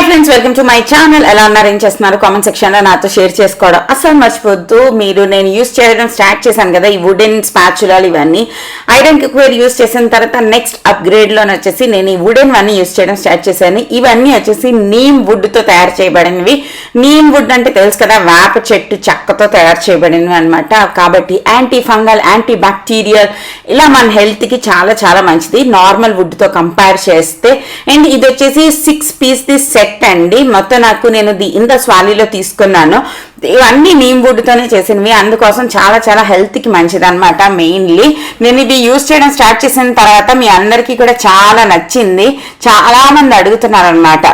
Hi friends, welcome to my channel. ఎలా ఉన్నారు, ఏం చేస్తున్నారు కామెంట్ సెక్షన్ లో నాతో షేర్ చేసుకోవడం అసలు మర్చిపోద్దు. మీరు నేను యూస్ చేయడం స్టార్ట్ చేశాను కదా, ఈ వుడెన్ స్పాచులాలు ఇవన్నీ ఐరన్ కుక్వేర్ యూస్ చేసిన తర్వాత నెక్స్ట్ అప్గ్రేడ్ లోనే వచ్చేసి నేను ఈ వుడెన్ అన్ని యూస్ చేయడం స్టార్ట్ చేశాను. ఇవన్నీ వచ్చేసి నీమ్ వుడ్ తో తయారు చేయబడినవి. నీమ్ వుడ్ అంటే తెలుసు కదా, వేప చెట్టు చెక్కతో తయారు చేయబడినవి అనమాట. కాబట్టి యాంటీ ఫంగల్, యాంటీ బ్యాక్టీరియల్, ఇలా మన హెల్త్ కి చాలా చాలా మంచిది నార్మల్ వుడ్ తో కంపేర్ చేస్తే. అండ్ ఇది వచ్చేసి 6 పీస్ సెట్ అండి. మొత్తం నాకు నేను ఇండస్ వ్యాలీలో తీసుకున్నాను. ఇవన్నీ నీమ్ వుడ్ తోనే చేసినవి, అందుకోసం చాలా చాలా హెల్త్ కి మంచిది అనమాట. మెయిన్లీ నేను ఇది యూజ్ చేయడం స్టార్ట్ చేసిన తర్వాత మీ అందరికీ కూడా చాలా నచ్చింది, చాలా మంది అడుగుతున్నారు అనమాట.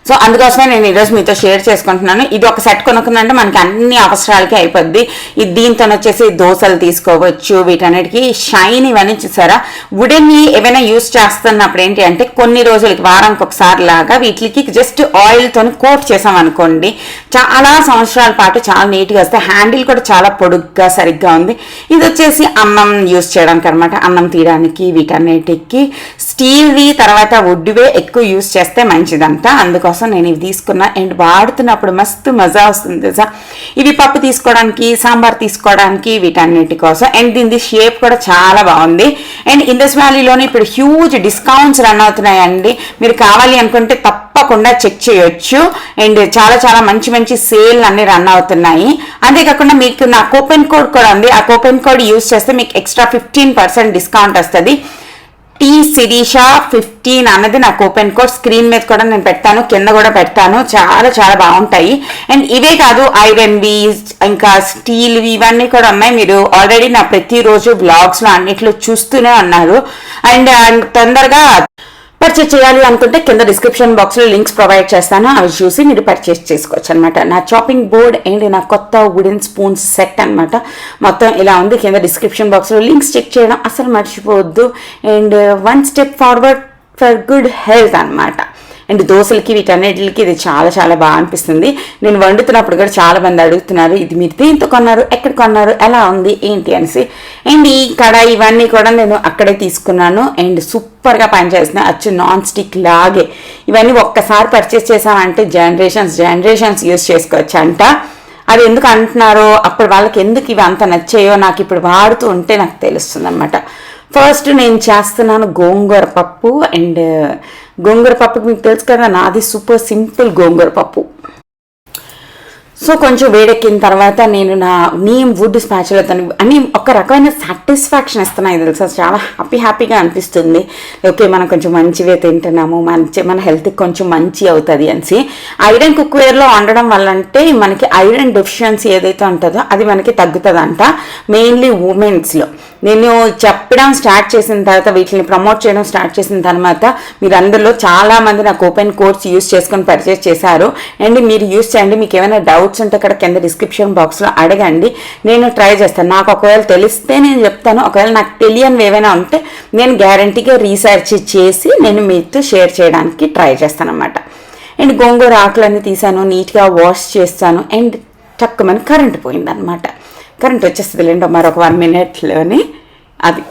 సో అందుకోసమే నేను ఈరోజు మీతో షేర్ చేసుకుంటున్నాను. ఇది ఒక సెట్ కొనుక్కుందంటే మనకి అన్ని అవసరాలకి అయిపోద్ది. ఇది దీంతో వచ్చేసి దోశలు తీసుకోవచ్చు, వీటన్నిటికీ షైన్ ఇవన్నీ చూసారా. వుడెన్ ఏవైనా యూజ్ చేస్తున్నప్పుడు ఏంటి అంటే కొన్ని రోజులకి, వారానికి ఒకసారి లాగా వీటికి జస్ట్ ఆయిల్తో కోట్ చేసాం అనుకోండి, చాలా సంవత్సరాల పాటు చాలా నీట్గా వస్తాయి. హ్యాండిల్ కూడా చాలా పొడుగ్గా సరిగ్గా ఉంది. ఇది వచ్చేసి అన్నం యూజ్ చేయడానికి అనమాట, అన్నం తీయడానికి వీటన్నిటికి. స్టీల్వి తర్వాత వుడ్వే ఎక్కువ యూజ్ చేస్తే మంచిదంతా, అందుకోసం నేను ఇవి తీసుకున్నా. అండ్ వాడుతున్నప్పుడు మస్తు మజా వస్తుంది తెలుసా. ఇవి పప్పు తీసుకోవడానికి, సాంబార్ తీసుకోవడానికి, వీటన్నిటి కోసం. అండ్ దీని షేప్ కూడా చాలా బాగుంది. అండ్ ఇండస్ వ్యాలీలోనే ఇప్పుడు హ్యూజ్ డిస్కౌంట్స్ రన్ అవుతున్నాయండి. మీరు కావాలి అనుకుంటే తప్పకుండా చెక్ చేయొచ్చు. అండ్ చాలా చాలా మంచి మంచి సేల్ అన్ని రన్ అవుతున్నాయి. అంతేకాకుండా మీకు నా కూపెన్ కోడ్ కూడా ఉంది. ఆ కూపెన్ కోడ్ యూజ్ చేస్తే మీకు ఎక్స్ట్రా 15% డిస్కౌంట్ వస్తుంది. టీ శిరీష 15 అన్నది నా కూపెన్ కోడ్. స్క్రీన్ మీద కూడా నేను పెడతాను, కింద కూడా పెడతాను. చాలా చాలా బాగుంటాయి. అండ్ ఇవే కాదు, ఐరన్వి ఇంకా స్టీల్వి ఇవన్నీ కూడా ఉన్నాయి. మీరు ఆల్రెడీ నా ప్రతిరోజు బ్లాగ్స్ లో అన్నిట్లో చూస్తూనే ఉన్నారు. అండ్ తొందరగా పర్చేస్ చేయాలి అనుకుంటే కింద డిస్క్రిప్షన్ బాక్స్ లో లింక్స్ ప్రొవైడ్ చేస్తాను, అవి చూసి మీరు పర్చేస్ చేసుకోవచ్చు అనమాట. నా చాపింగ్ బోర్డ్ అండ్ నా కొత్త వుడెన్ స్పూన్స్ సెట్ అనమాట. మొత్తం ఇలా ఉంది. కింద డిస్క్రిప్షన్ బాక్స్ లో లింక్స్ చెక్ చేయడం అసలు మర్చిపోవద్దు. And 1 step forward for good health అనమాట. అండ్ దోశలకి వీటన్నిటికి ఇది చాలా చాలా బాగా అనిపిస్తుంది. నేను వండుతున్నప్పుడు కూడా చాలా మంది అడుగుతున్నారు, ఇది మీరు దేంతో కొన్నారు, ఎక్కడ కొన్నారు, ఎలా ఉంది ఏంటి అనేసి. అండ్ ఈ కడాయి ఇవన్నీ కూడా నేను అక్కడే తీసుకున్నాను. అండ్ సూపర్గా పనిచేస్తున్నాయి, అచ్చు నాన్ స్టిక్ లాగే. ఇవన్నీ ఒక్కసారి పర్చేస్ చేసామంటే జనరేషన్స్ యూస్ చేసుకోవచ్చు అంట. అది ఎందుకు అంటున్నారో, అప్పుడు వాళ్ళకి ఎందుకు ఇవి అంత నచ్చాయో నాకు ఇప్పుడు వాడుతూ ఉంటే నాకు తెలుస్తుంది అనమాట. ఫస్ట్ నేను చేస్తున్నాను గోంగూర పప్పు. అండ్ గోంగూర పప్పుకి మీకు తెలుసు కదా, నాది సూపర్ సింపుల్ గోంగూర పప్పు. సో కొంచెం వేడెక్కిన తర్వాత నేను నా నీమ్ వుడ్ స్పాచులతో అని ఒక రకమైన సాటిస్ఫాక్షన్ ఇస్తున్నాయి తెలుసా. చాలా హ్యాపీగా అనిపిస్తుంది. ఓకే, మనం కొంచెం మంచివే తింటున్నాము, మన హెల్త్కి కొంచెం మంచి అవుతుంది అనేసి. ఐరన్ కుక్వేర్లో వండడం వల్ల అంటే మనకి ఐరన్ డెఫిషియన్సీ ఏదైతే ఉంటుందో అది మనకి తగ్గుతుందంట, మెయిన్లీ ఉమెన్స్లో. నేను చెప్పడం స్టార్ట్ చేసిన తర్వాత, వీటిని ప్రమోట్ చేయడం స్టార్ట్ చేసిన తర్వాత మీరు అందరిలో చాలామంది నాకు ఓపెన్ కోర్స్ యూస్ చేసుకొని పర్చేస్ చేశారు. అండ్ మీరు యూస్ చేయండి. మీకు ఏమైనా డౌట్స్ ఉంటే అక్కడ కింద డిస్క్రిప్షన్ బాక్స్లో అడగండి, నేను ట్రై చేస్తాను. నాకు ఒకవేళ తెలిస్తే నేను చెప్తాను, ఒకవేళ నాకు తెలియనివి ఏమైనా ఉంటే నేను గ్యారంటీగా రీసెర్చ్ చేసి నేను మీతో షేర్ చేయడానికి ట్రై చేస్తాను అనమాట. అండ్ గోంగూర ఆకులన్నీ తీసాను, నీట్గా వాష్ చేస్తాను. అండ్ చక్కమని కరెంట్ పోయిందనమాట. కరెంట్ వచ్చేస్తుంది లేంటో మరొక 1 మినిట్లోని. అది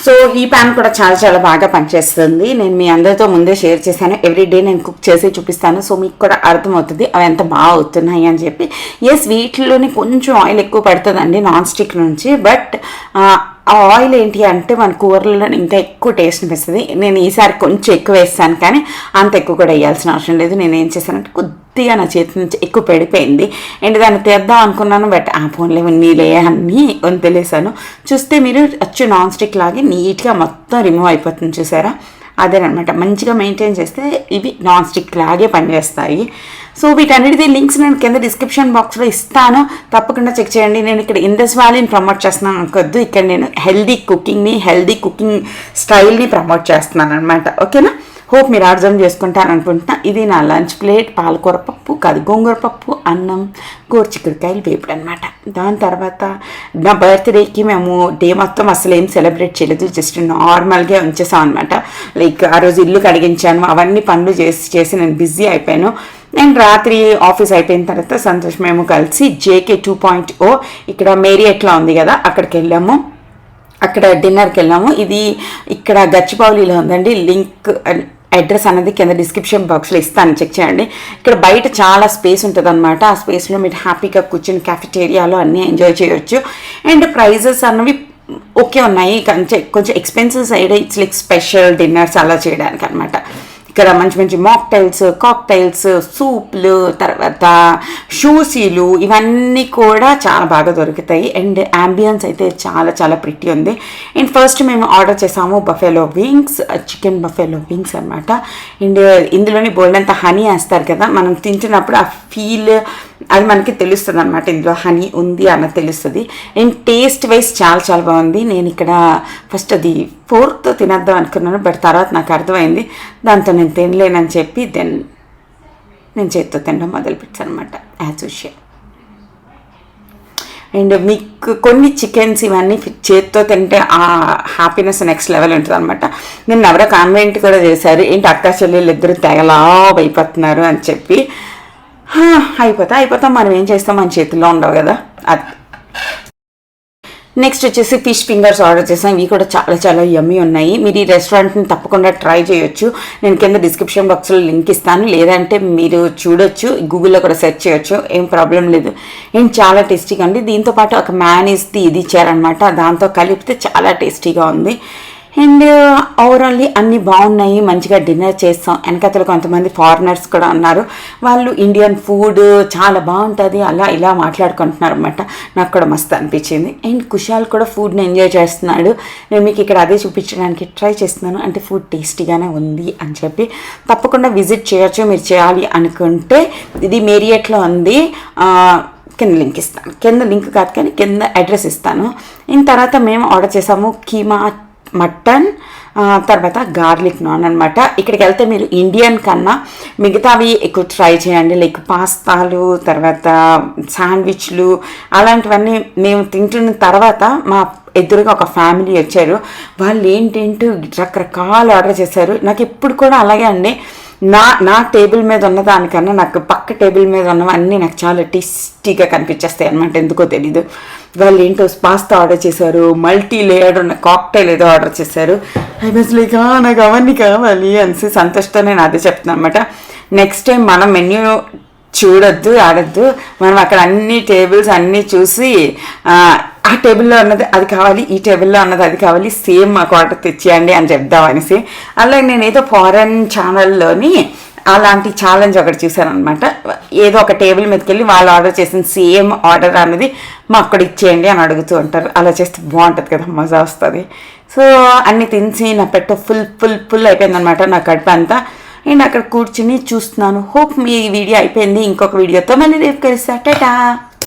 సో ఈ ప్యాన్ కూడా చాలా చాలా బాగా పనిచేస్తుంది. నేను మీ అందరితో ముందే షేర్ చేశాను. ఎవ్రీడే నేను కుక్ చేసి చూపిస్తాను. సో మీకు కూడా అర్థమవుతుంది అవి ఎంత బాగా అవుతున్నాయి అని చెప్పి. ఎస్, వీటిలోని కొంచెం ఆయిల్ ఎక్కువ పడుతుందండి నాన్ స్టిక్ నుంచి. బట్ ఆ ఆయిల్ ఏంటి అంటే మన కూరల్లో ఇంకా ఎక్కువ టేస్ట్ అనిపిస్తుంది. నేను ఈసారి కొంచెం ఎక్కువ వేస్తాను, కానీ అంత ఎక్కువ కూడా వేయాల్సిన అవసరం లేదు. నేను ఏం చేశానంటే కొద్దిగా నా చేతి నుంచి ఎక్కువ పెడిపోయింది అండ్ దాన్ని తీద్దాం అనుకున్నాను. బట్ ఆ ఫోన్లో నీళ్ళే అన్నీ వదిలేసాను. చూస్తే మీరు అచ్చు నాన్ స్టిక్ లాగే నీట్గా మొత్తం రిమూవ్ అయిపోతుంది. చూసారా, అదేనమాట. మంచిగా మెయింటైన్ చేస్తే ఇవి నాన్ స్టిక్ లాగే పనిచేస్తాయి. సో వీటన్నిటిది లింక్స్ నేను కింద డిస్క్రిప్షన్ బాక్స్లో ఇస్తాను, తప్పకుండా చెక్ చేయండి. నేను ఇక్కడ ఇండస్ వ్యాలీని ప్రమోట్ చేస్తున్నాను అనుకోద్దు, ఇక్కడ నేను హెల్దీ కుకింగ్ స్టైల్ని ప్రమోట్ చేస్తున్నాను అనమాట. ఓకేనా? హోప్ మీరు అర్థం చేసుకుంటాను అనుకుంటున్నా. ఇది నా లంచ్ ప్లేట్. పాలకూర పప్పు కాదు, గోంగూర పప్పు, అన్నం, గోరుచిక్కుడుకాయలు వేపుడు అనమాట. దాని తర్వాత నా బర్త్డేకి మేము డే మొత్తం అసలు ఏం సెలబ్రేట్ చేయలేదు, జస్ట్ నార్మల్గా ఉంచేసాం అనమాట. లైక్ ఆ రోజు ఇల్లు కడిగించాను, అవన్నీ పనులు చేసి నేను బిజీ అయిపోయాను. అండ్ రాత్రి ఆఫీస్ అయిపోయిన తర్వాత సంతోష్ మేము కలిసి JK 2.0 ఇక్కడ మేరియట్లో ఉంది కదా, అక్కడికి వెళ్ళాము. అక్కడ డిన్నర్కి వెళ్ళాము. ఇది ఇక్కడ గచ్చిబౌలిలో ఉందండి. లింక్ అడ్రస్ అనేది కింద డిస్క్రిప్షన్ బాక్స్లో ఇస్తాను, చెక్ చేయండి. ఇక్కడ బయట చాలా స్పేస్ ఉంటుంది అనమాట. ఆ స్పేస్లో మీరు హ్యాపీగా కూర్చొని క్యాఫెటేరియాలో అన్నీ ఎంజాయ్ చేయొచ్చు. అండ్ ప్రైజెస్ అన్నవి ఓకే ఉన్నాయి, కొంచెం expensive side. It's like special dinners అలా చేయడానికి అనమాట. ఇక్కడ మంచి మంచి మాక్టైల్స్, కాక్టైల్స్, సూప్లు, తర్వాత షూసీలు ఇవన్నీ కూడా చాలా బాగా దొరుకుతాయి. అండ్ అంబియన్స్ అయితే చాలా చాలా ప్రిటీ ఉంది. అండ్ ఫస్ట్ మేము ఆర్డర్ చేసాము buffalo wings, chicken buffalo wings అనమాట. అండ్ ఇందులోని బోల్డంత హనీ వేస్తారు కదా, మనం తింటున్నప్పుడు ఆ ఫీల్ అది మనకి తెలుస్తుంది అనమాట, ఇందులో హనీ ఉంది అన్నది తెలుస్తుంది. అండ్ టేస్ట్ వైజ్ చాలా చాలా బాగుంది. నేను ఇక్కడ ఫస్ట్ అది ఫోర్క్తో తినేద్దాం అనుకున్నాను, బట్ తర్వాత నాకు అర్థమైంది దాంతో నేను తినలేనని చెప్పి దెన్ నేను చేతితో తినడం మొదలుపెట్టాను అనమాట, యాజ్ యూజువల్. అండ్ మీకు కొన్ని చికెన్స్ ఇవన్నీ చేతితో తింటే ఆ హ్యాపీనెస్ నెక్స్ట్ లెవెల్ ఉంటుంది అనమాట. నేను ఎవరో కామెంట్ కూడా చేశారు, ఏంటి అక్క చెల్లెళ్ళు ఇద్దరు తెగలా అయిపోతున్నారు అని చెప్పి. అయిపోతాం, మనం ఏం చేస్తాం, మన చేతుల్లో ఉండవు కదా. అది నెక్స్ట్ వచ్చేసి ఫిష్ ఫింగర్స్ ఆర్డర్ చేసాం. ఇవి కూడా చాలా చాలా యమ్మీ ఉన్నాయి. మీరు ఈ రెస్టారెంట్ని తప్పకుండా ట్రై చేయొచ్చు. నేను కింద డిస్క్రిప్షన్ బాక్స్లో లింక్ ఇస్తాను, లేదంటే మీరు చూడొచ్చు, గూగుల్లో కూడా సెర్చ్ చేయొచ్చు, ఏం ప్రాబ్లం లేదు. ఏం చాలా టేస్టీగా ఉంది. దీంతోపాటు ఒక మ్యానీస్ది ఇది ఇచ్చారనమాట, దాంతో కలిపితే చాలా టేస్టీగా ఉంది. అండ్ ఓవరాల్లీ అన్నీ బాగున్నాయి, మంచిగా డిన్నర్ చేస్తాం. వెనకతలు కొంతమంది ఫారినర్స్ కూడా ఉన్నారు, వాళ్ళు ఇండియన్ ఫుడ్ చాలా బాగుంటుంది అలా ఇలా మాట్లాడుకుంటున్నారు అనమాట. నాకు కూడా మస్తు అనిపించింది. అండ్ కుషాల్ కూడా ఫుడ్ని ఎంజాయ్ చేస్తున్నాడు. నేను మీకు ఇక్కడ అదే చూపించడానికి ట్రై చేస్తున్నాను, అంటే ఫుడ్ టేస్టీగానే ఉంది అని చెప్పి. తప్పకుండా విజిట్ చేయొచ్చు మీరు చేయాలి అనుకుంటే. ఇది మేరియట్లో ఉంది, కింద లింక్ ఇస్తాను, కింద లింక్ కాదు కానీ కింద అడ్రస్ ఇస్తాను. ఇంక తర్వాత మేము ఆర్డర్ చేసాము కీమా మటన్, తర్వాత గార్లిక్ నాన్ అనమాట. ఇక్కడికి వెళ్తే మీరు ఇండియన్ కన్నా మిగతావి ఎక్కువ ట్రై చేయండి, లైక్ పాస్తాలు, తర్వాత శాండ్విచ్లు అలాంటివన్నీ. మేము తింటున్న తర్వాత మా ఎదురుగా ఒక ఫ్యామిలీ వచ్చారు, వాళ్ళు ఏంటేంటో రకరకాలు ఆర్డర్ చేశారు. నాకు ఎప్పుడు కూడా అలాగే అండి, నా టేబుల్ మీద ఉన్నదానికన్నా నాకు పక్క టేబుల్ మీద ఉన్నవన్నీ నాకు చాలా టేస్టీగా కనిపించేస్తాయి అనమాట, ఎందుకో తెలీదు. వాళ్ళు ఏంటో పాస్తా ఆర్డర్ చేశారు, మల్టీ లేయర్డ్ ఉన్న కాక్టైల్ ఏదో ఆర్డర్ చేశారు. ఐ వాజ్ లైక్ నాకు అవన్నీ కావాలి అనేసి సంతోషంతో నేను అదే చెప్తున్నాను అనమాట. నెక్స్ట్ టైం మనం మెన్యూ చూడొద్దు, ఆడద్దు, మనం అక్కడ అన్ని టేబుల్స్ అన్నీ చూసి ఆ టేబుల్లో ఉన్నది అది కావాలి, ఈ టేబుల్లో ఉన్నది అది కావాలి, సేమ్ మాకు ఆర్డర్ తెచ్చేయండి అని చెప్దాం అనేసి. అలాగే నేను ఏదో ఫారెన్ ఛానల్లోని అలాంటి ఛాలెంజ్ ఒకటి చూశాను అనమాట. ఏదో ఒక టేబుల్ మీదకి వెళ్ళి వాళ్ళు ఆర్డర్ చేసిన సేమ్ ఆర్డర్ అనేది మాకు కూడా ఇచ్చేయండి అని అడుగుతూ ఉంటారు. అలా చేస్తే బాగుంటుంది కదా, మజా వస్తుంది. సో అన్నీ తినేసి నా పెట్ట ఫుల్ అయిపోయిందనమాట, నా కడుపు అంతా. నేను అక్కడ కూర్చుని చూస్తున్నాను. హోప్ మీ వీడియో అయిపోయింది. ఇంకొక వీడియోతో మళ్ళీ రేపు కలుస్తా. టాటా.